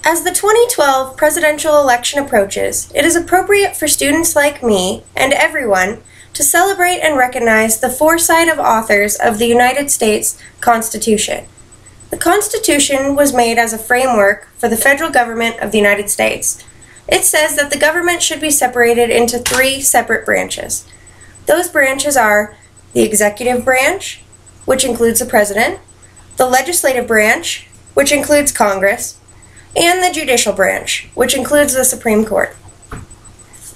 As the 2012 presidential election approaches, it is appropriate for students like me and everyone to celebrate and recognize the foresight of authors of the United States Constitution. The Constitution was made as a framework for the federal government of the United States. It says that the government should be separated into 3 separate branches. Those branches are the executive branch, which includes the president, the legislative branch, which includes Congress, and the judicial branch, which includes the Supreme Court.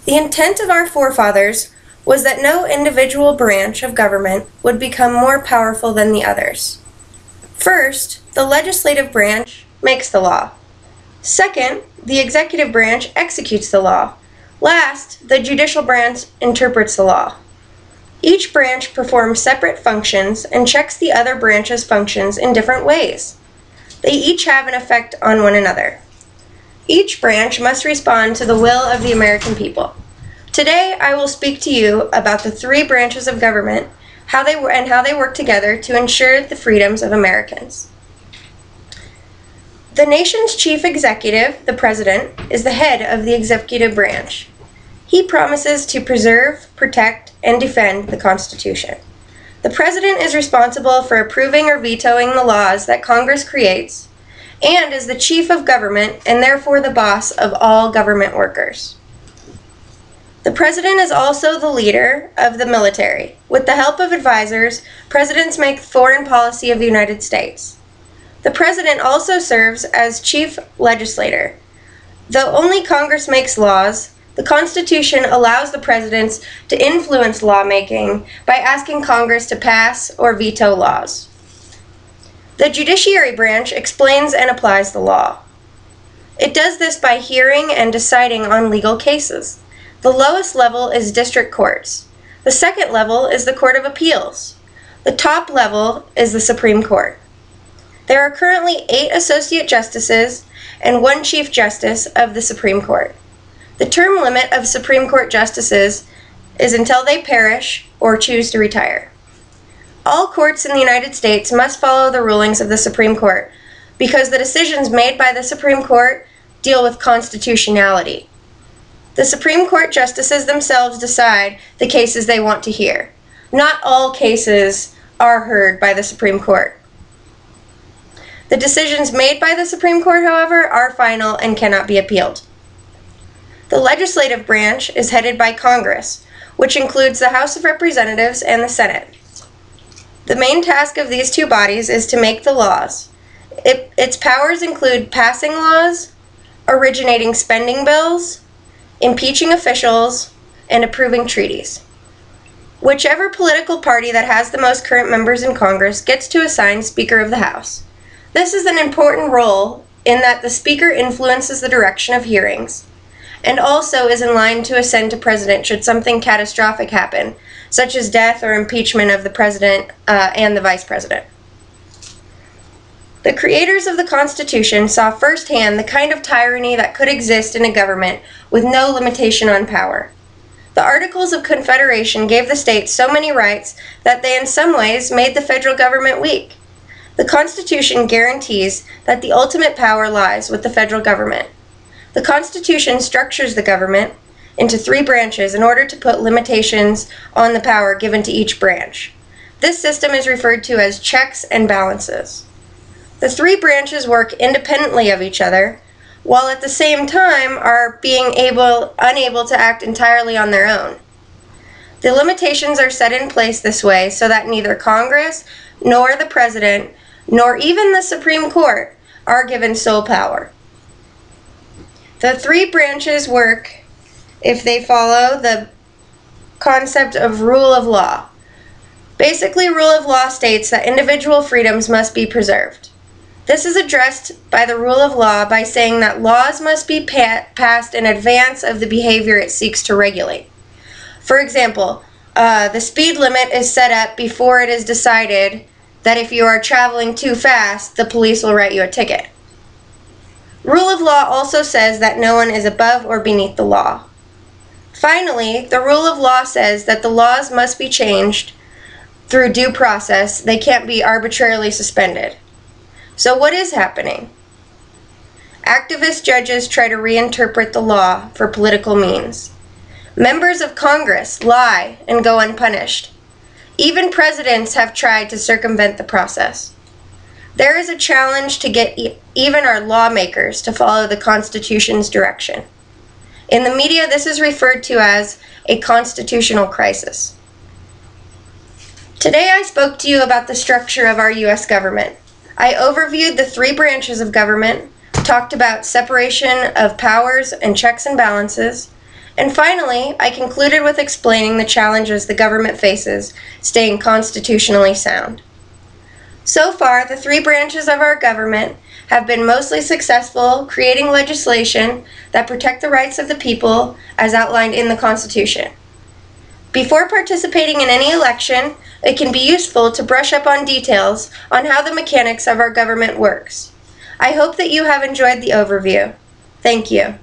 The intent of our forefathers was that no individual branch of government would become more powerful than the others. First, the legislative branch makes the law. Second, the executive branch executes the law. Last, the judicial branch interprets the law. Each branch performs separate functions and checks the other branch's functions in different ways. They each have an effect on one another. Each branch must respond to the will of the American people. Today, I will speak to you about the 3 branches of government, how they work together to ensure the freedoms of Americans. The nation's chief executive, the president, is the head of the executive branch. He promises to preserve, protect, and defend the Constitution. The President is responsible for approving or vetoing the laws that Congress creates and is the chief of government and therefore the boss of all government workers. The President is also the leader of the military. With the help of advisors, presidents make foreign policy of the United States. The President also serves as chief legislator. Though only Congress makes laws, the Constitution allows the presidents to influence lawmaking by asking Congress to pass or veto laws. The Judiciary branch explains and applies the law. It does this by hearing and deciding on legal cases. The lowest level is district courts. The second level is the Court of Appeals. The top level is the Supreme Court. There are currently 8 associate justices and 1 chief justice of the Supreme Court. The term limit of Supreme Court justices is until they perish or choose to retire. All courts in the United States must follow the rulings of the Supreme Court because the decisions made by the Supreme Court deal with constitutionality. The Supreme Court justices themselves decide the cases they want to hear. Not all cases are heard by the Supreme Court. The decisions made by the Supreme Court, however, are final and cannot be appealed. The legislative branch is headed by Congress, which includes the House of Representatives and the Senate. The main task of these 2 bodies is to make the laws. Its powers include passing laws, originating spending bills, impeaching officials, and approving treaties. Whichever political party that has the most current members in Congress gets to assign Speaker of the House. This is an important role in that the Speaker influences the direction of hearings, and also is in line to ascend to president should something catastrophic happen, such as death or impeachment of the president and the vice president. The creators of the Constitution saw firsthand the kind of tyranny that could exist in a government with no limitation on power. The Articles of Confederation gave the states so many rights that they in some ways made the federal government weak. The Constitution guarantees that the ultimate power lies with the federal government. The Constitution structures the government into 3 branches in order to put limitations on the power given to each branch. This system is referred to as checks and balances. The 3 branches work independently of each other, while at the same time are being unable to act entirely on their own. The limitations are set in place this way so that neither Congress, nor the President, nor even the Supreme Court are given sole power. The 3 branches work if they follow the concept of rule of law. Basically, rule of law states that individual freedoms must be preserved. This is addressed by the rule of law by saying that laws must be passed in advance of the behavior it seeks to regulate. For example, the speed limit is set up before it is decided that if you are traveling too fast, the police will write you a ticket. Rule of law also says that no one is above or beneath the law. Finally, the rule of law says that the laws must be changed through due process. They can't be arbitrarily suspended. So what is happening? Activist judges try to reinterpret the law for political means. Members of Congress lie and go unpunished. Even presidents have tried to circumvent the process. There is a challenge to get even our lawmakers to follow the Constitution's direction. In the media, this is referred to as a constitutional crisis. Today I spoke to you about the structure of our U.S. government. I overviewed the 3 branches of government, talked about separation of powers and checks and balances, and finally, I concluded with explaining the challenges the government faces staying constitutionally sound. So far, the 3 branches of our government have been mostly successful creating legislation that protect the rights of the people as outlined in the Constitution. Before participating in any election, it can be useful to brush up on details on how the mechanics of our government works. I hope that you have enjoyed the overview. Thank you.